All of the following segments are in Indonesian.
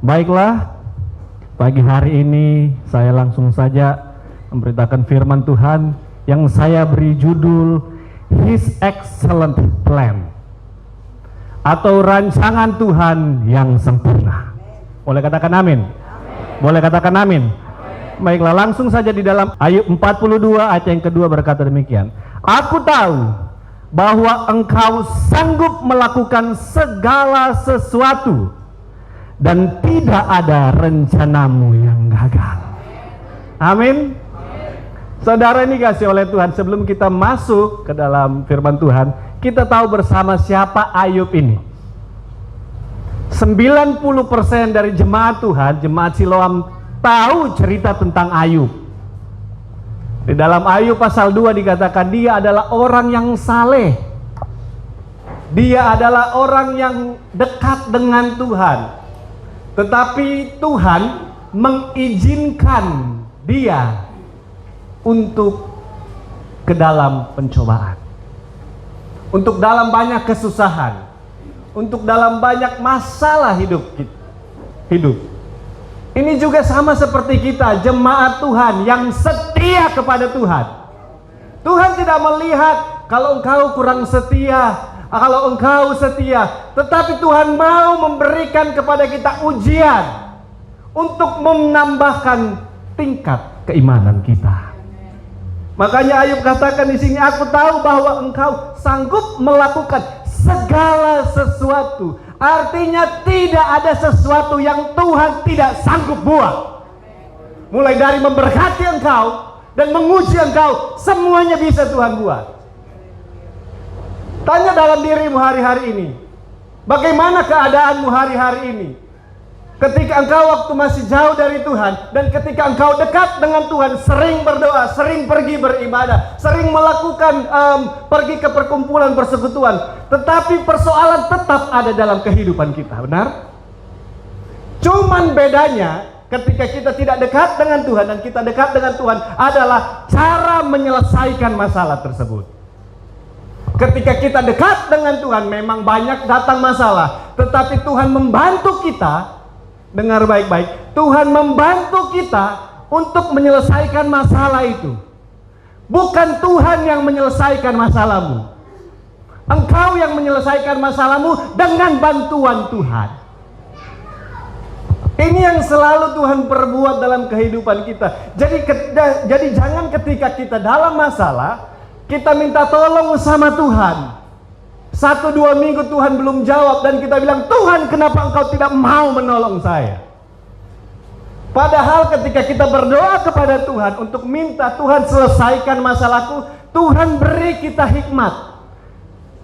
Baiklah, pagi hari ini saya langsung saja memberitakan firman Tuhan yang saya beri judul His Excellent Plan, atau rancangan Tuhan yang sempurna. Boleh katakan amin? Boleh katakan amin? Baiklah, langsung saja di dalam Ayub 42 ayat yang kedua berkata demikian. Aku tahu bahwa engkau sanggup melakukan segala sesuatu dan tidak ada rencanamu yang gagal. Amin. Saudara, ini kasih oleh Tuhan, sebelum kita masuk ke dalam firman Tuhan, kita tahu bersama siapa Ayub ini. 90% dari jemaat Tuhan, jemaat Siloam, tahu cerita tentang Ayub. Di dalam Ayub pasal 2 dikatakan dia adalah orang yang saleh. Dia adalah orang yang dekat dengan Tuhan. Tetapi Tuhan mengizinkan dia untuk ke dalam pencobaan, untuk dalam banyak kesusahan, untuk dalam banyak masalah hidup. Ini juga sama seperti kita, jemaat Tuhan yang setia kepada Tuhan. Tuhan tidak melihat kalau engkau kurang setia, kalau engkau setia, tetapi Tuhan mau memberikan kepada kita ujian untuk menambahkan tingkat keimanan kita. Makanya Ayub katakan di sini, aku tahu bahwa engkau sanggup melakukan segala sesuatu. Artinya tidak ada sesuatu yang Tuhan tidak sanggup buat. Mulai dari memberkati engkau dan menguji engkau, semuanya bisa Tuhan buat. Tanya dalam dirimu hari-hari ini, bagaimana keadaanmu hari-hari ini? Ketika engkau waktu masih jauh dari Tuhan, dan ketika engkau dekat dengan Tuhan, sering berdoa, sering pergi beribadah, sering melakukan pergi ke perkumpulan persekutuan, tetapi persoalan tetap ada dalam kehidupan kita, benar? Cuman bedanya ketika kita tidak dekat dengan Tuhan dan kita dekat dengan Tuhan adalah cara menyelesaikan masalah tersebut. Ketika kita dekat dengan Tuhan, memang banyak datang masalah, tetapi Tuhan membantu kita. Dengar baik-baik, Tuhan membantu kita untuk menyelesaikan masalah itu. Bukan Tuhan yang menyelesaikan masalahmu. Engkau yang menyelesaikan masalahmu dengan bantuan Tuhan. Ini yang selalu Tuhan perbuat dalam kehidupan kita. Jadi jangan ketika kita dalam masalah, kita minta tolong sama Tuhan. 1-2 minggu Tuhan belum jawab dan kita bilang, Tuhan, kenapa engkau tidak mau menolong saya? Padahal ketika kita berdoa kepada Tuhan untuk minta Tuhan selesaikan masalahku, Tuhan beri kita hikmat,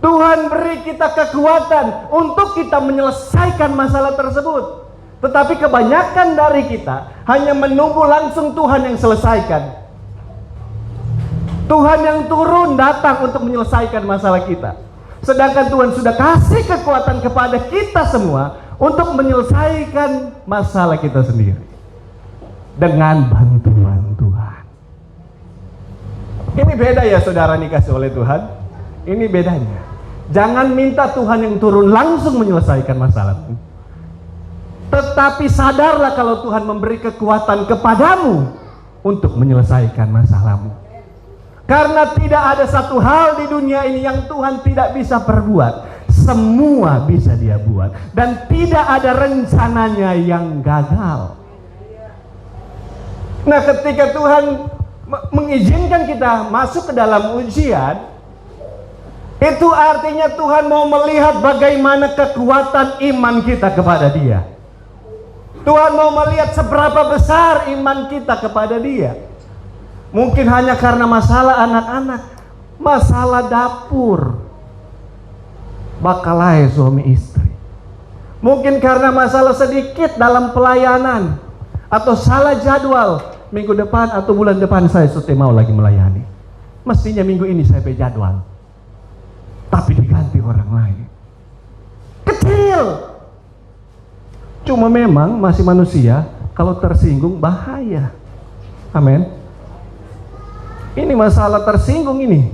Tuhan beri kita kekuatan untuk kita menyelesaikan masalah tersebut. Tetapi kebanyakan dari kita hanya menunggu langsung Tuhan yang selesaikan. Tuhan yang turun datang untuk menyelesaikan masalah kita. Sedangkan Tuhan sudah kasih kekuatan kepada kita semua untuk menyelesaikan masalah kita sendiri dengan bantuan Tuhan. Ini beda ya saudara, dikasih oleh Tuhan. Ini bedanya. Jangan minta Tuhan yang turun langsung menyelesaikan masalahmu. Tetapi sadarlah kalau Tuhan memberi kekuatan kepadamu untuk menyelesaikan masalahmu. Karena tidak ada satu hal di dunia ini yang Tuhan tidak bisa perbuat. Semua bisa Dia buat. Dan tidak ada rencananya yang gagal. Nah, ketika Tuhan mengizinkan kita masuk ke dalam ujian, itu artinya Tuhan mau melihat bagaimana kekuatan iman kita kepada Dia. Tuhan mau melihat seberapa besar iman kita kepada Dia. Mungkin hanya karena masalah anak-anak, masalah dapur, bakalai suami istri. Mungkin karena masalah sedikit dalam pelayanan, atau salah jadwal. Minggu depan atau bulan depan saya sudah mau lagi melayani. Mestinya minggu ini saya berjadwal, tapi diganti orang lain. Kecil. Cuma memang masih manusia, kalau tersinggung bahaya. Amin. Ini masalah tersinggung ini.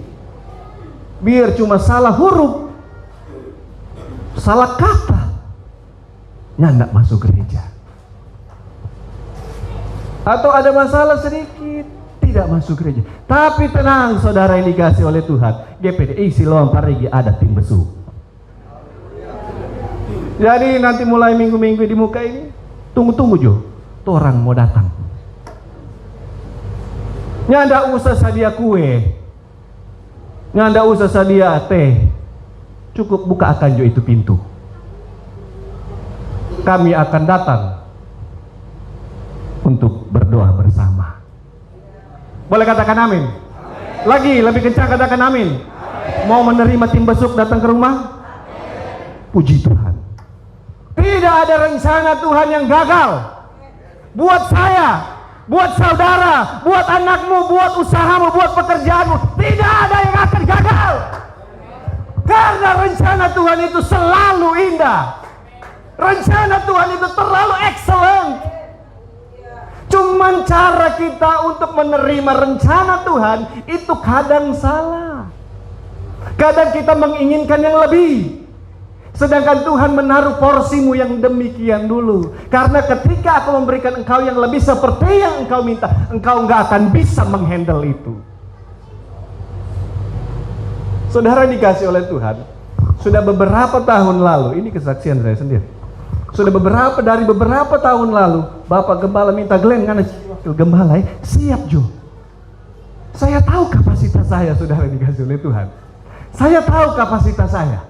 Biar cuma salah huruf, salah kata, nyandak masuk gereja. Atau ada masalah sedikit, tidak masuk gereja. Tapi tenang saudara yang dikasih oleh Tuhan, GPDI Siloam Parigi ada tim besuk. Jadi nanti mulai minggu-minggu di muka ini, tunggu-tunggu Jo, tuh orang mau datang. Nyanda usah sadia kue, nyanda usah sadia teh, cukup buka akan Jo itu pintu. Kami akan datang untuk berdoa bersama. Boleh katakan amin? Amin. Lagi lebih kencang katakan amin. Amin. Mau menerima tim besuk datang ke rumah? Amin. Puji Tuhan. Tidak ada rencana Tuhan yang gagal. Buat saya, buat saudara, buat anakmu, buat usahamu, buat pekerjaanmu, tidak ada yang akan gagal. Karena rencana Tuhan itu selalu indah. Rencana Tuhan itu terlalu excellent. Cuman cara kita untuk menerima rencana Tuhan itu kadang salah. Kadang kita menginginkan yang lebih, sedangkan Tuhan menaruh porsimu yang demikian dulu. Karena ketika aku memberikan engkau yang lebih seperti yang engkau minta, engkau nggak akan bisa menghandle itu. Saudara dikasih oleh Tuhan, sudah beberapa tahun lalu, ini kesaksian saya sendiri. Sudah dari beberapa tahun lalu, Bapak Gembala minta Glenn karena Gembala siap Jo. Saya tahu kapasitas saya, saudara dikasih oleh Tuhan. Saya tahu kapasitas saya.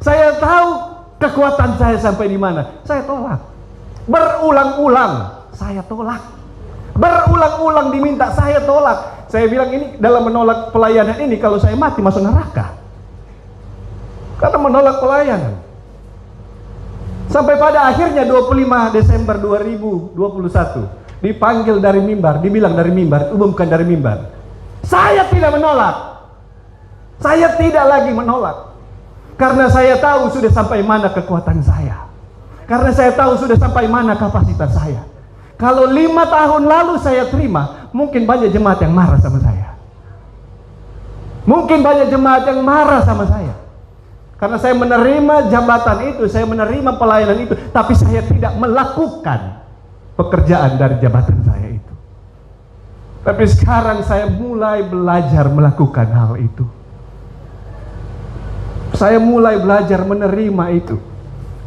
Saya tahu kekuatan saya sampai di mana. Saya tolak. Berulang-ulang saya tolak. Berulang-ulang diminta saya tolak. Saya bilang ini dalam menolak pelayanan ini kalau saya mati masuk neraka. Karena menolak pelayanan. Sampai pada akhirnya 25 Desember 2021 dipanggil dari mimbar, dibilang dari mimbar, umumkan dari mimbar. Saya tidak menolak. Saya tidak lagi menolak. Karena saya tahu sudah sampai mana kekuatan saya. Karena saya tahu sudah sampai mana kapasitas saya. Kalau 5 tahun lalu saya terima, mungkin banyak jemaat yang marah sama saya. Mungkin banyak jemaat yang marah sama saya. Karena saya menerima jabatan itu, saya menerima pelayanan itu, tapi saya tidak melakukan pekerjaan dari jabatan saya itu. Tapi sekarang saya mulai belajar melakukan hal itu. Saya mulai belajar menerima itu.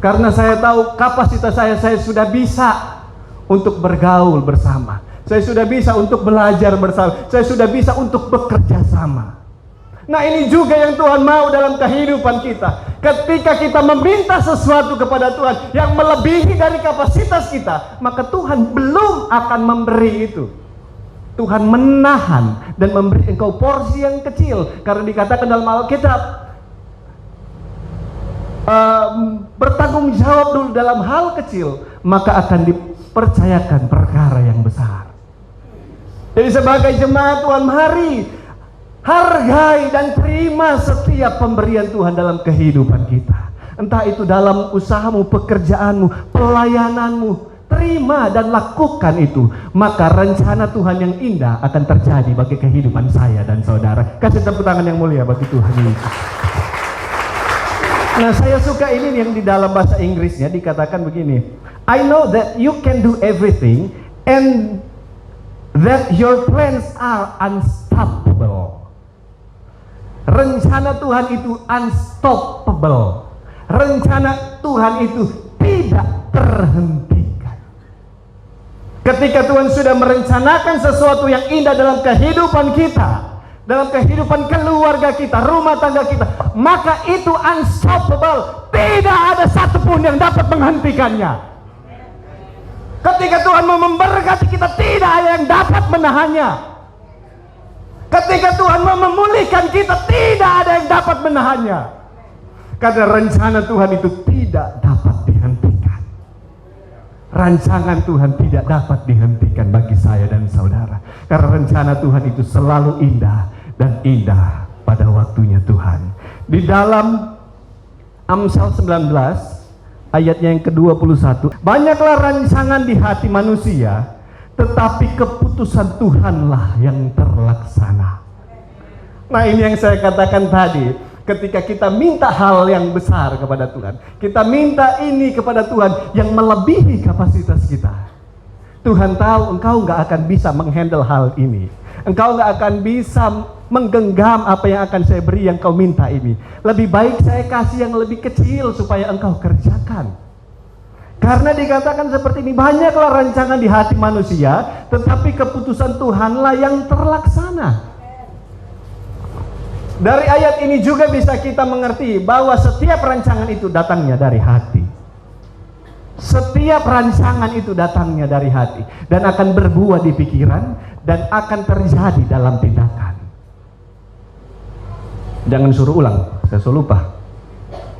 Karena saya tahu kapasitas saya sudah bisa untuk bergaul bersama. Saya sudah bisa untuk belajar bersama. Saya sudah bisa untuk bekerja sama. Nah ini juga yang Tuhan mau dalam kehidupan kita. Ketika kita meminta sesuatu kepada Tuhan yang melebihi dari kapasitas kita, maka Tuhan belum akan memberi itu. Tuhan menahan dan memberi engkau porsi yang kecil. Karena dikatakan dalam Alkitab, bertanggung jawab dulu dalam hal kecil, maka akan dipercayakan perkara yang besar. Jadi sebagai jemaat Tuhan, mari hargai dan terima setiap pemberian Tuhan dalam kehidupan kita. Entah itu dalam usahamu, pekerjaanmu, pelayananmu, terima dan lakukan itu. Maka rencana Tuhan yang indah akan terjadi bagi kehidupan saya dan saudara. Kasih tepuk tangan yang mulia bagi Tuhan Yesus. Nah saya suka ini yang di dalam bahasa Inggrisnya dikatakan begini. I know that you can do everything and that your plans are unstoppable. Rencana Tuhan itu unstoppable. Rencana Tuhan itu tidak terhentikan. Ketika Tuhan sudah merencanakan sesuatu yang indah dalam kehidupan kita, dalam kehidupan keluarga kita, rumah tangga kita, maka itu unstoppable. Tidak ada satupun yang dapat menghentikannya. Ketika Tuhan mau memberkati kita, tidak ada yang dapat menahannya. Ketika Tuhan mau memulihkan kita, tidak ada yang dapat menahannya. Karena rencana Tuhan itu tidak dapat dihentikan. Rancangan Tuhan tidak dapat dihentikan bagi saya dan saudara. Karena rencana Tuhan itu selalu indah dan indah pada waktunya Tuhan. Di dalam Amsal 19 ayatnya yang ke-21, banyaklah rancangan di hati manusia, tetapi keputusan Tuhanlah yang terlaksana. Nah ini yang saya katakan tadi, ketika kita minta hal yang besar kepada Tuhan, kita minta ini kepada Tuhan yang melebihi kapasitas kita, Tuhan tahu engkau nggak akan bisa menghandle hal ini. Engkau nggak akan bisa menggenggam apa yang akan saya beri yang kau minta ini. Lebih baik saya kasih yang lebih kecil supaya engkau kerjakan. Karena dikatakan seperti ini, banyaklah rancangan di hati manusia, tetapi keputusan Tuhanlah yang terlaksana. Dari ayat ini juga bisa kita mengerti bahwa setiap rancangan itu datangnya dari hati. Setiap rancangan itu datangnya dari hati dan akan berbuah di pikiran dan akan terjadi dalam tindakan. Jangan suruh ulang, saya suruh lupa.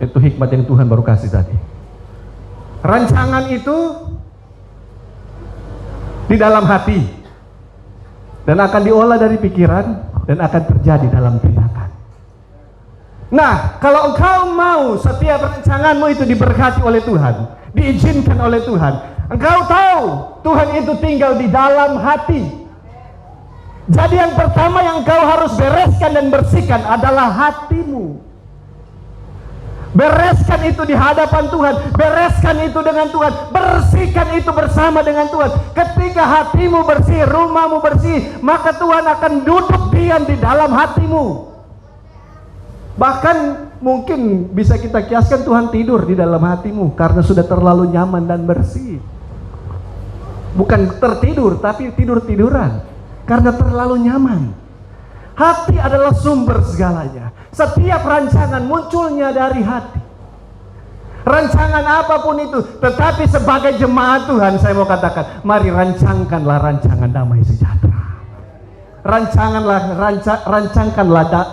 Itu hikmat yang Tuhan baru kasih tadi. Rancangan itu di dalam hati dan akan diolah dari pikiran dan akan terjadi dalam tindakan. Nah, kalau engkau mau setiap rancanganmu itu diberkati oleh Tuhan, diizinkan oleh Tuhan, engkau tahu Tuhan itu tinggal di dalam hati. Jadi yang pertama yang engkau harus bereskan dan bersihkan adalah hatimu. Bereskan itu di hadapan Tuhan, bereskan itu dengan Tuhan, bersihkan itu bersama dengan Tuhan. Ketika hatimu bersih, rumahmu bersih, maka Tuhan akan duduk diam di dalam hatimu. Bahkan mungkin bisa kita kiaskan Tuhan tidur di dalam hatimu karena sudah terlalu nyaman dan bersih. Bukan tertidur, tapi tidur-tiduran karena terlalu nyaman. Hati adalah sumber segalanya. Setiap rancangan munculnya dari hati. Rancangan apapun itu, tetapi sebagai jemaat Tuhan saya mau katakan, mari rancangkanlah rancangan damai sejahtera. Rancangkanlah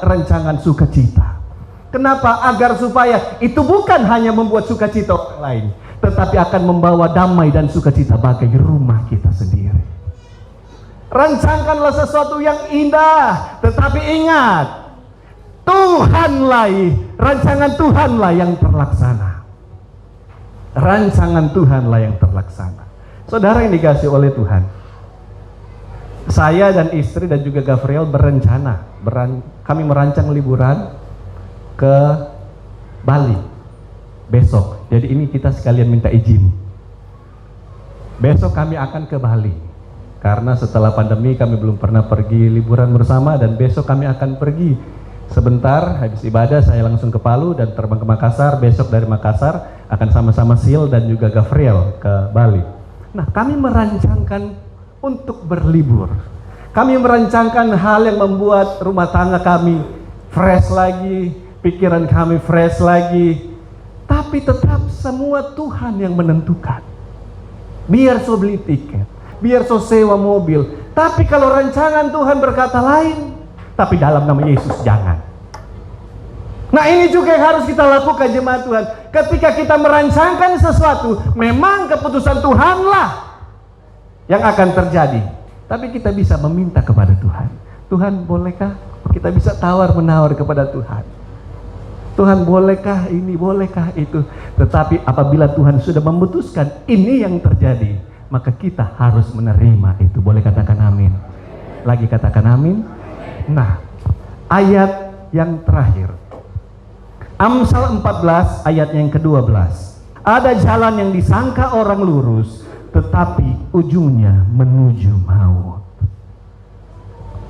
rancangan sukacita. Kenapa? Agar supaya itu bukan hanya membuat sukacita orang lain, tetapi akan membawa damai dan sukacita bagi rumah kita sendiri. Rancangkanlah sesuatu yang indah, tetapi ingat, Tuhanlah, rancangan Tuhanlah yang terlaksana. Rancangan Tuhanlah yang terlaksana. Saudara yang dikasihi oleh Tuhan, saya dan istri dan juga Gabriel berencana, kami merancang liburan ke Bali besok. Jadi ini kita sekalian minta izin. Besok kami akan ke Bali karena setelah pandemi kami belum pernah pergi liburan bersama, dan besok kami akan pergi sebentar habis ibadah. Saya langsung ke Palu dan terbang ke Makassar. Besok dari Makassar akan sama-sama Sil dan juga Gabriel ke Bali. Nah, kami merancangkan untuk berlibur. Kami merancangkan hal yang membuat rumah tangga kami fresh lagi, pikiran kami fresh lagi, tapi tetap semua Tuhan yang menentukan. Biar so beli tiket, biar so sewa mobil, tapi kalau rancangan Tuhan berkata lain, tapi dalam nama Yesus jangan. Nah, ini juga yang harus kita lakukan jemaat Tuhan. Ketika kita merancangkan sesuatu, memang keputusan Tuhanlah yang akan terjadi, tapi kita bisa meminta kepada Tuhan. Tuhan, bolehkah? Kita bisa tawar-menawar kepada Tuhan. Tuhan, bolehkah ini, bolehkah itu? Tetapi apabila Tuhan sudah memutuskan ini yang terjadi, maka kita harus menerima itu. Boleh katakan amin? Lagi katakan amin? Nah, ayat yang terakhir, Amsal 14 ayat yang ke-12. Ada jalan yang disangka orang lurus, tetapi ujungnya menuju maut.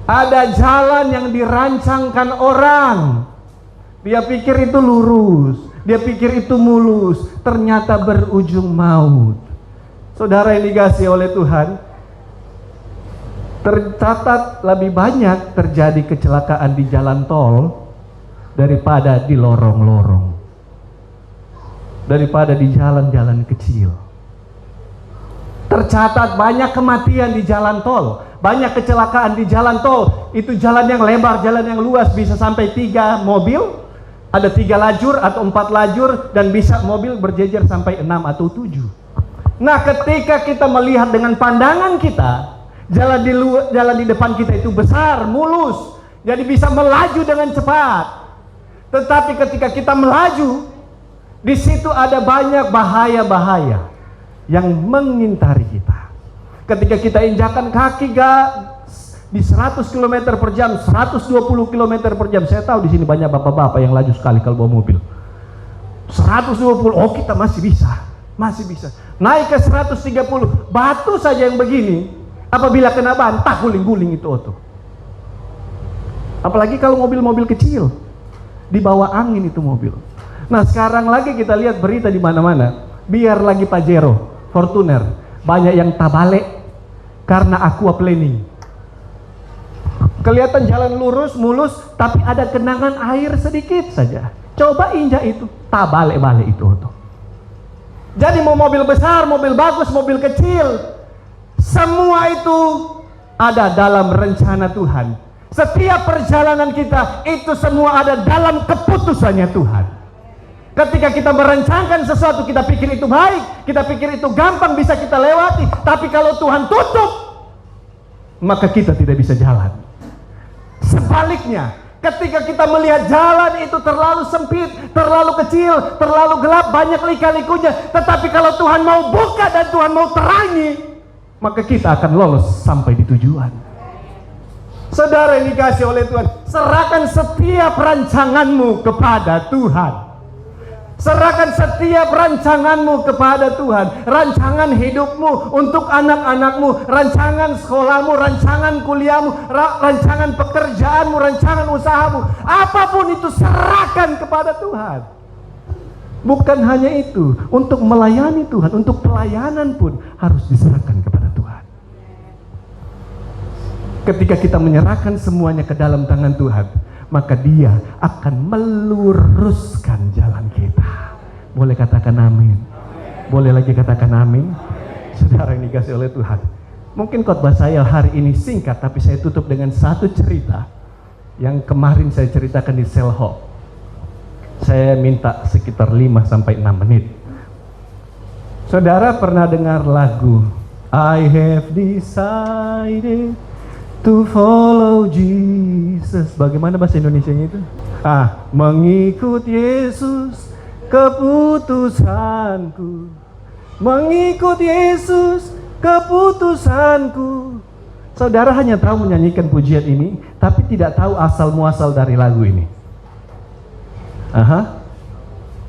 Ada jalan yang dirancangkan orang, dia pikir itu lurus, dia pikir itu mulus, ternyata berujung maut. Saudara yang dikasihi oleh Tuhan, tercatat lebih banyak terjadi kecelakaan di jalan tol daripada di lorong-lorong, daripada di jalan-jalan kecil. Tercatat banyak kematian di jalan tol, banyak kecelakaan di jalan tol. Itu jalan yang lebar, jalan yang luas, bisa sampai 3 mobil, ada 3 lajur atau 4 lajur, dan bisa mobil berjejer sampai 6 atau 7. Nah, ketika kita melihat dengan pandangan kita, jalan di depan kita itu besar, mulus, jadi bisa melaju dengan cepat. Tetapi ketika kita melaju, di situ ada banyak bahaya-bahaya yang mengintari kita. Ketika kita injakan kaki di 100 km per jam, 120 km per jam. Saya tahu di sini banyak bapak-bapak yang laju sekali kalau bawa mobil. 120, oh kita masih bisa. masih bisa. Naik ke 130, batu saja yang begini, apabila kena bantah guling-guling itu oto. Apalagi kalau mobil-mobil kecil, di bawah angin itu mobil. Nah sekarang lagi kita lihat berita di mana-mana, biar lagi Pajero, Fortuner, banyak yang tabalik karena aquaplaning. Kelihatan jalan lurus, mulus, tapi ada genangan air sedikit saja. Coba injak itu, tabalik-balik itu. Jadi mau mobil besar, mobil bagus, mobil kecil, semua itu ada dalam rencana Tuhan. Setiap perjalanan kita itu semua ada dalam keputusannya Tuhan. Ketika kita merencanakan sesuatu, kita pikir itu baik, kita pikir itu gampang bisa kita lewati, tapi kalau Tuhan tutup, maka kita tidak bisa jalan. Sebaliknya, ketika kita melihat jalan itu terlalu sempit, terlalu kecil, terlalu gelap, banyak lika-likunya, tetapi kalau Tuhan mau buka dan Tuhan mau terangi, maka kita akan lolos sampai di tujuan. Saudara yang dikasihi oleh Tuhan, serahkan setiap rancanganmu kepada Tuhan. Serahkan setiap rancanganmu kepada Tuhan. Rancangan hidupmu, untuk anak-anakmu, rancangan sekolahmu, rancangan kuliahmu, rancangan pekerjaanmu, rancangan usahamu, apapun itu serahkan kepada Tuhan. Bukan hanya itu, untuk melayani Tuhan, untuk pelayanan pun harus diserahkan kepada Tuhan. Ketika kita menyerahkan semuanya ke dalam tangan Tuhan, maka Dia akan meluruskan jalan kita. Boleh katakan amin? Boleh lagi katakan amin? Saudara yang dikasihi oleh Tuhan, mungkin khotbah saya hari ini singkat, tapi saya tutup dengan satu cerita yang kemarin saya ceritakan di Selho. Saya minta sekitar 5-6 menit. Saudara pernah dengar lagu I have decided to follow Jesus? Bagaimana bahasa Indonesianya itu? Mengikut Yesus keputusanku. Mengikut Yesus keputusanku. Saudara hanya tahu menyanyikan pujian ini, tapi tidak tahu asal muasal dari lagu ini.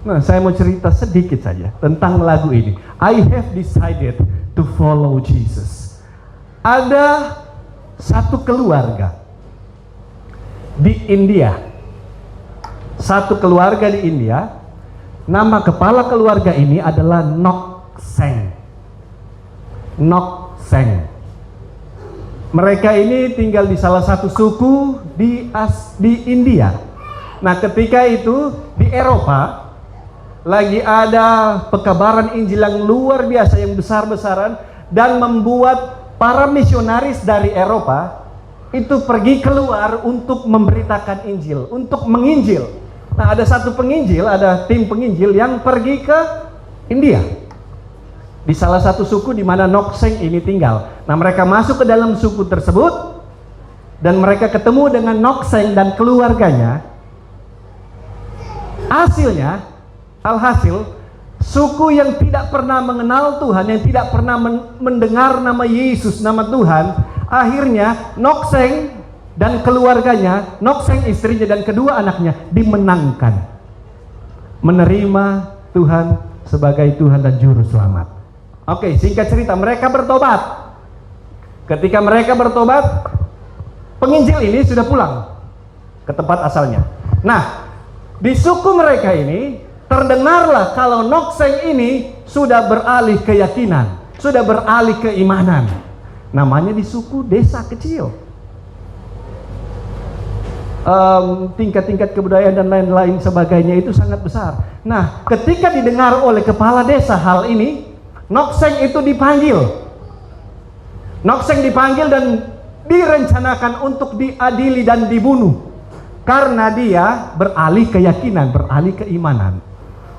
Nah, saya mau cerita sedikit saja tentang lagu ini. I have decided to follow Jesus. Ada satu keluarga di India. Satu keluarga di India. Nama kepala keluarga ini adalah Nokseng. Nokseng. Mereka ini tinggal di salah satu suku di India. Nah, ketika itu di Eropa lagi ada pekabaran Injil yang luar biasa, yang besar-besaran, dan membuat para misionaris dari Eropa itu pergi keluar untuk memberitakan Injil, untuk menginjil. Nah, ada satu penginjil, ada tim penginjil yang pergi ke India, di salah satu suku di mana Nokseng ini tinggal. Nah, mereka masuk ke dalam suku tersebut dan mereka ketemu dengan Nokseng dan keluarganya. Alhasil, suku yang tidak pernah mengenal Tuhan, yang tidak pernah mendengar nama Yesus, nama Tuhan, akhirnya Nokseng dan keluarganya, Nokseng istrinya dan kedua anaknya dimenangkan, menerima Tuhan sebagai Tuhan dan Juru Selamat. Oke, singkat cerita, mereka bertobat. Ketika mereka bertobat, penginjil ini sudah pulang ke tempat asalnya. Nah, di suku mereka ini terdengarlah kalau Nokseng ini sudah beralih keyakinan, sudah beralih keimanan. Namanya di suku desa kecil. Tingkat-tingkat kebudayaan dan lain-lain sebagainya itu sangat besar. Nah, ketika didengar oleh kepala desa hal ini, Nokseng itu dipanggil. Nokseng dipanggil dan direncanakan untuk diadili dan dibunuh karena dia beralih keyakinan, beralih keimanan.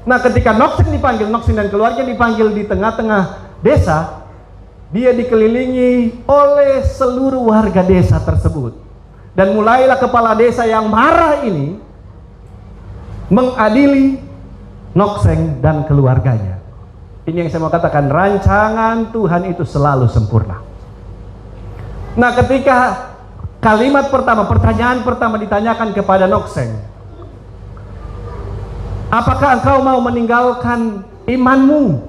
Nah, ketika Nokseng dipanggil, Nokseng dan keluarga dipanggil di tengah-tengah desa, dia dikelilingi oleh seluruh warga desa tersebut. Dan mulailah kepala desa yang marah ini mengadili Nokseng dan keluarganya. Ini yang saya mau katakan, rancangan Tuhan itu selalu sempurna. Nah, ketika kalimat pertama, pertanyaan pertama ditanyakan kepada Nokseng, apakah engkau mau meninggalkan imanmu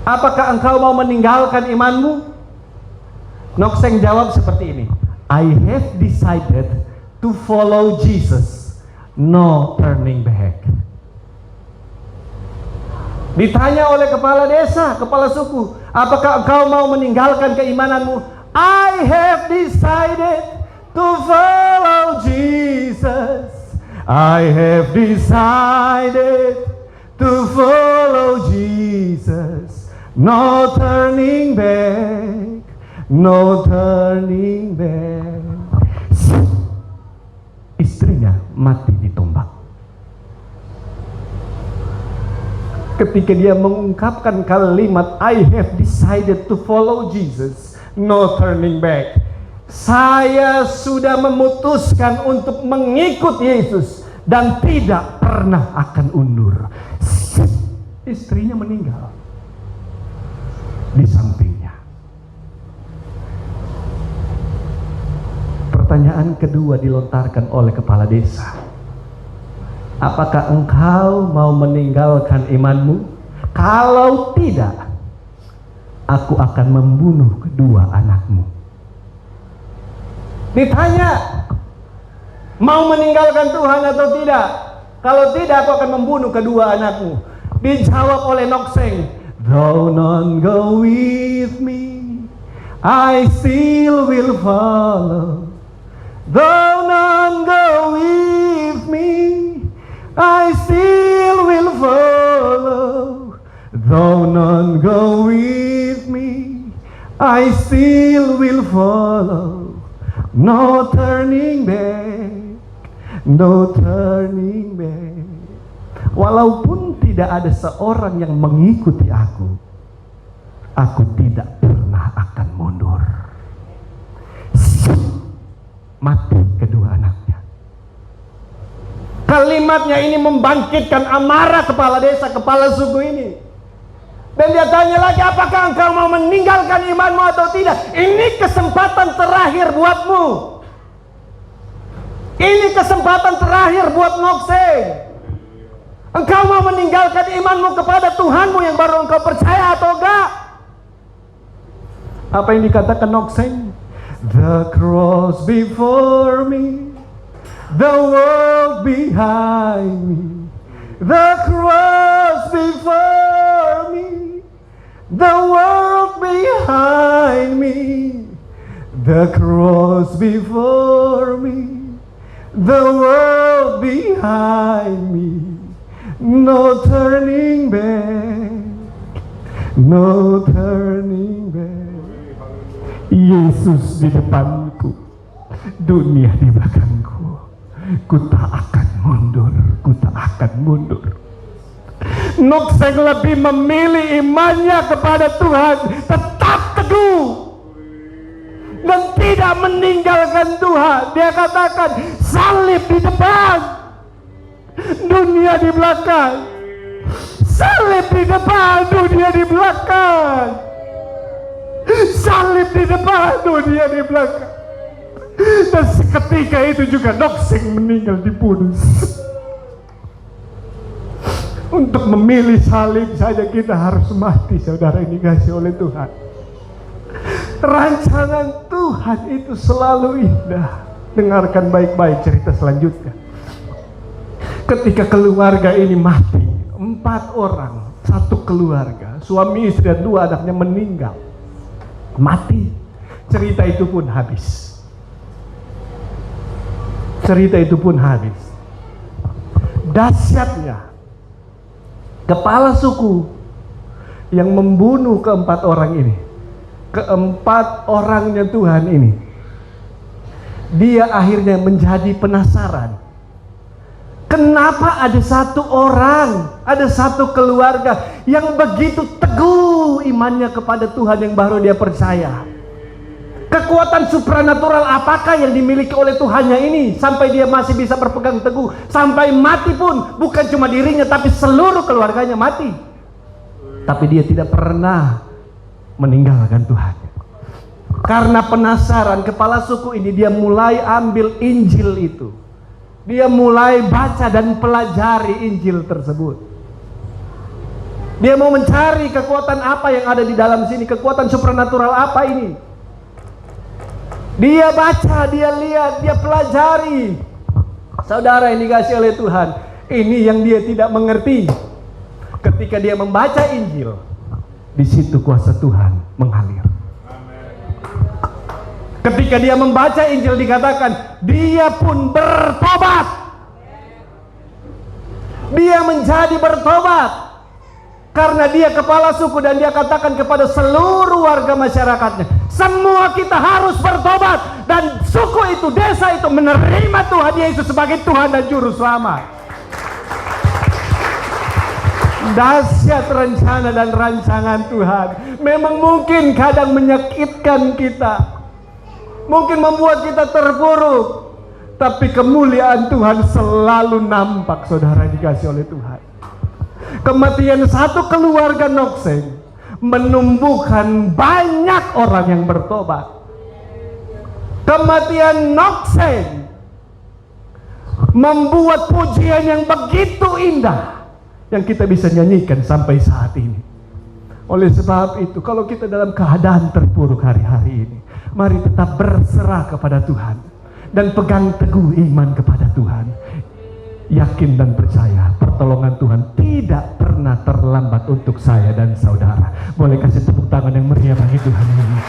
Apakah engkau mau meninggalkan imanmu? Nokseng jawab seperti ini, I have decided to follow Jesus, no turning back. Ditanya oleh kepala desa, kepala suku, apakah engkau mau meninggalkan keimananmu? I have decided to follow Jesus. I have decided to follow Jesus. No turning back, no turning back. Istrinya mati ditombak. Ketika dia mengungkapkan kalimat I have decided to follow Jesus, no turning back. Saya sudah memutuskan untuk mengikut Yesus dan tidak pernah akan undur. Istrinya meninggal di sampingnya. Pertanyaan kedua dilontarkan oleh kepala desa. Apakah engkau mau meninggalkan imanmu? Kalau tidak, aku akan membunuh kedua anakmu. Ditanya, mau meninggalkan Tuhan atau tidak? Kalau tidak, aku akan membunuh kedua anakmu. Dijawab oleh Nokseng, though none go with me, I still will follow. Though none go with me, I still will follow. Though none go with me, I still will follow. No turning back, no turning back. Walaupun tidak ada seorang yang mengikuti aku tidak pernah akan mundur. Mati kedua anaknya. Kalimatnya ini membangkitkan amarah kepala desa, kepala suku ini. Dan dia tanya lagi, apakah engkau mau meninggalkan imanmu atau tidak? Ini kesempatan terakhir buatmu. Ini kesempatan terakhir buat Nokseng. Engkau mau meninggalkan imanmu kepada Tuhanmu yang baru engkau percaya atau enggak? Apa yang dikatakan Nokseng? The cross before me, the world behind me. The cross before me, the world behind me. The cross before me, the world behind me. No turning back, no turning back. Yesus di depanku, dunia di belakangku. Ku tak akan mundur, ku tak akan mundur. Nokseng lebih memilih imannya kepada Tuhan, tetap teguh dan tidak meninggalkan Tuhan. Dia katakan, salib di depan, dunia di belakang. Salib di depan, dunia di belakang. Salib di depan, dunia di belakang. Dan seketika itu juga Nokseng meninggal dibunuh. Untuk memilih salib saja kita harus mati, saudara ini kasih oleh Tuhan. Rancangan Tuhan itu selalu indah. Dengarkan baik-baik cerita selanjutnya. Ketika keluarga ini mati, 4 orang, satu keluarga, suami istri dan 2 anaknya meninggal, mati. Cerita itu pun habis. Cerita itu pun habis. Dahsyatnya, kepala suku yang membunuh ke-4 orang ini, ke-4 orangnya Tuhan ini, dia akhirnya menjadi penasaran. Kenapa ada satu orang, ada satu keluarga yang begitu teguh imannya kepada Tuhan yang baru dia percaya? Kekuatan supranatural apakah yang dimiliki oleh Tuhannya ini sampai dia masih bisa berpegang teguh, sampai mati pun bukan cuma dirinya tapi seluruh keluarganya mati, tapi dia tidak pernah meninggalkan Tuhan. Karena penasaran, kepala suku ini dia mulai ambil Injil itu, dia mulai baca dan pelajari Injil tersebut. Dia mau mencari kekuatan apa yang ada di dalam sini, kekuatan supranatural apa ini. Dia baca, dia lihat, dia pelajari. Saudara yang dikasihi oleh Tuhan, ini yang dia tidak mengerti. Ketika dia membaca Injil, di situ kuasa Tuhan mengalir. Ketika dia membaca Injil dikatakan, dia pun bertobat. Dia menjadi bertobat. Karena dia kepala suku dan dia katakan kepada seluruh warga masyarakatnya, semua kita harus bertobat. Dan suku itu, desa itu menerima Tuhan Yesus sebagai Tuhan dan Juru Selamat. Dahsyat rencana dan rancangan Tuhan. Memang mungkin kadang menyakitkan kita, mungkin membuat kita terpuruk, tapi kemuliaan Tuhan selalu nampak, saudara dikasih oleh Tuhan. Kematian satu keluarga Nokseng menumbuhkan banyak orang yang bertobat. Kematian Nokseng membuat pujian yang begitu indah yang kita bisa nyanyikan sampai saat ini. Oleh sebab itu, kalau kita dalam keadaan terpuruk hari-hari ini, mari tetap berserah kepada Tuhan dan pegang teguh iman kepada Tuhan. Yakin dan percaya pertolongan Tuhan tidak pernah terlambat untuk saya dan saudara. Boleh kasih tepuk tangan yang meriah bagi Tuhan ini.